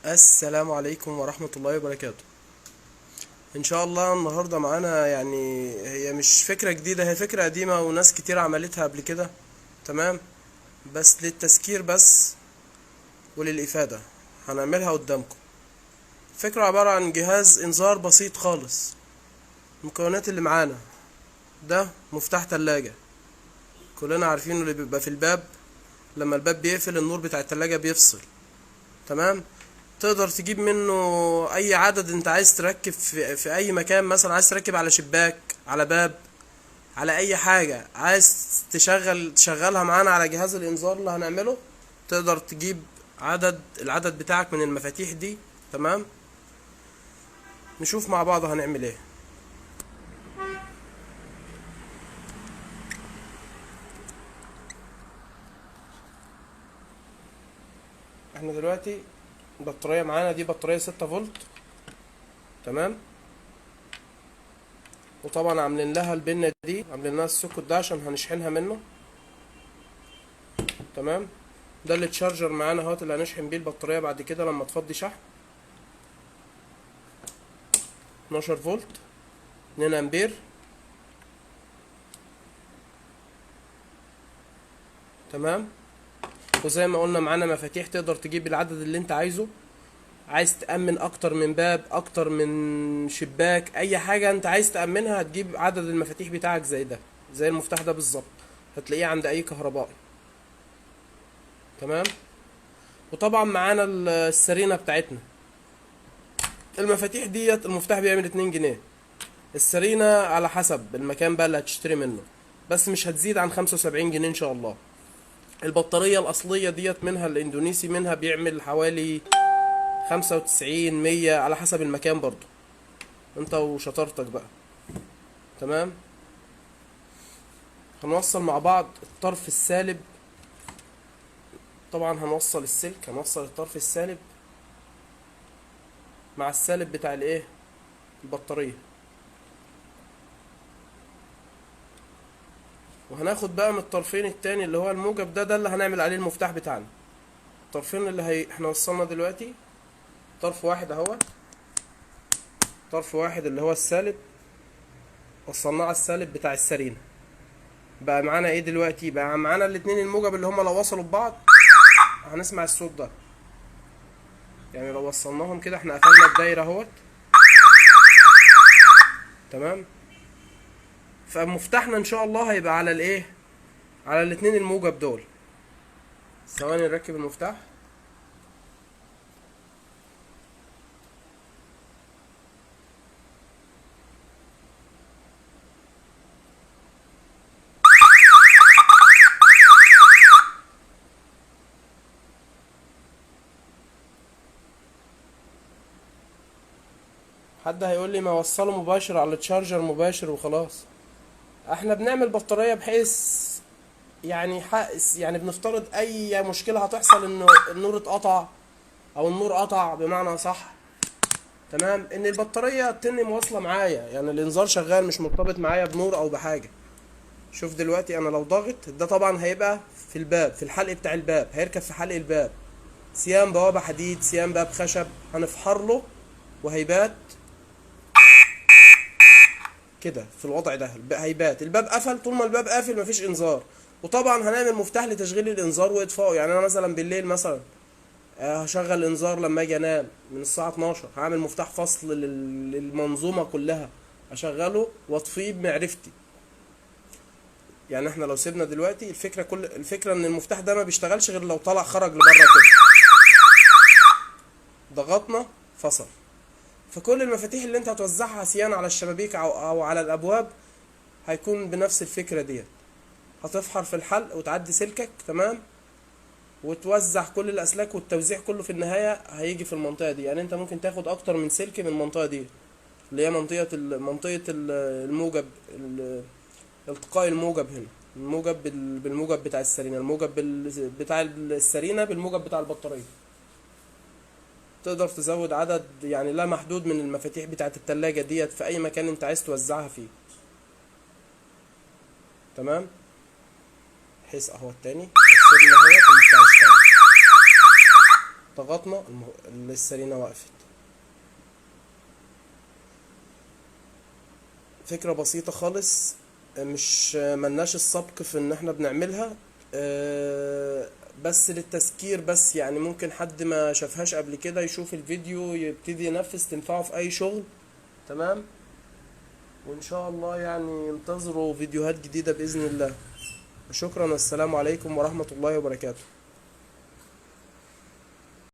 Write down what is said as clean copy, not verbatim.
السلام عليكم ورحمة الله وبركاته. ان شاء الله النهاردة معانا، يعني هي مش فكرة جديدة، هي فكرة قديمة وناس كتير عملتها قبل كده. تمام. بس للتذكير بس وللإفادة هنعملها قدامكم. فكرة عبارة عن جهاز انذار بسيط خالص. المكونات اللي معانا: ده مفتاح تلاجة، كلنا عارفينه، اللي بيبقى في الباب. لما الباب بيقفل النور بتاع التلاجة بيفصل. تمام. تقدر تجيب منه اي عدد انت عايز تركب في اي مكان، مثلا عايز تركب على شباك، على باب، على اي حاجة عايز تشغلها معانا على جهاز الانذار اللي هنعمله. تقدر تجيب العدد بتاعك من المفاتيح دي. تمام. نشوف مع بعض هنعمل ايه. احنا دلوقتي البطارية معانا دي بطارية 6 فولت. تمام. وطبعا عاملين لها البنة دي، عاملين لها السوكت ده عشان هنشحنها منه. تمام. ده اللي تشارجر معانا اهوت، اللي هنشحن بيه البطارية بعد كده لما تفضي شحن. 12 فولت، 2 امبير. تمام. وزي ما قلنا معانا مفاتيح، تقدر تجيب العدد اللي انت عايزه. عايز تأمن اكتر من باب، اكتر من شباك، اي حاجة انت عايز تأمنها هتجيب عدد المفاتيح بتاعك زي ده، زي المفتاح ده بالظبط. هتلاقيه عند اي كهربائي. تمام. وطبعا معانا السرينة بتاعتنا. المفاتيح ديت، المفتاح بيعمل 2 جنيه. السرينة على حسب المكان بقى اللي هتشتري منه، بس مش هتزيد عن 75 جنيه ان شاء الله. البطارية الأصلية ديت منها الإندونيسي، منها بيعمل حوالي 95 100 على حسب المكان برضو، انت وشطارتك بقى. تمام. هنوصل مع بعض الطرف السالب. طبعا هنوصل السلك، هنوصل الطرف السالب مع السالب بتاع الايه، البطارية. وهناخد بقى من الطرفين التاني اللي هو الموجب ده اللي هنعمل عليه المفتاح بتاعنا. الطرفين احنا وصلنا دلوقتي طرف واحد اهو، طرف واحد اللي هو السالب، وصلناه على السالب بتاع السرينة. بقى معانا ايه دلوقتي؟ بقى معانا الاتنين الموجب اللي هما لو وصلوا ببعض هنسمع الصوت ده. يعني لو وصلناهم كده احنا قفلنا الدايرة اهوت. تمام. فمفتاحنا ان شاء الله هيبقى على الايه، على الاتنين الموجب دول. ثواني نركب المفتاح. حد هيقول لي ما وصله مباشر على التشارجر مباشر وخلاص. احنا بنعمل بطارية بحيث يعني بنفترض اي مشكلة هتحصل، انه النور اتقطع او النور قطع بمعنى صح. تمام. ان البطارية تتني مواصلة معايا، يعني الانذار شغال مش مرتبط معايا بنور او بحاجة. شوف دلوقتي انا لو ضاغط ده طبعا هيبقى في الباب، في الحلق بتاع الباب، هيركب في حلق الباب. سيام بوابة حديد، سيام باب خشب، هنفحر له وهيبات كده في الوضع ده. هيبات الباب قفل. طول ما الباب قافل مفيش انذار. وطبعا هنعمل مفتاح لتشغيل الانذار واطفائه. يعني انا مثلا بالليل مثلا هشغل انذار لما اجي انام من الساعة 12، هعمل مفتاح فصل للمنظومة كلها، اشغله واطفيه بمعرفتي. يعني احنا لو سيبنا دلوقتي الفكرة ان المفتاح ده ما بيشتغلش غير لو طلع خرج لبره كده، ضغطنا فصل. فكل المفاتيح اللي انت هتوزعها سيان على الشبابيك او على الابواب هيكون بنفس الفكرة ديت. هتفحر في الحلق وتعدي سلكك. تمام. وتوزع كل الاسلاك، والتوزيع كله في النهاية هيجي في المنطقة دي. يعني انت ممكن تاخد اكتر من سلك من المنطقة دي، اللي هي الموجب، التقاء الموجب هنا. الموجب بالموجب بتاع السرينة، الموجب بتاع السرينة بالموجب بتاع البطارية. تقدر تزود عدد يعني لا محدود من المفاتيح بتاعت التلاجة ديت في اي مكان انت عايز توزعها فيه. تمام. بحيث اهو التاني سيبنا اهوت المفتاح اشتغل. ضغطنا السرينة وقفت. فكرة بسيطة خالص، مش ملناش السبق في ان احنا بنعملها، بس للتذكير بس، يعني ممكن حد ما شافهاش قبل كده يشوف الفيديو يبتدي ينفذ تنفعه في اي شغل. تمام. وان شاء الله يعني انتظروا فيديوهات جديدة بإذن الله. شكرا والسلام عليكم ورحمة الله وبركاته.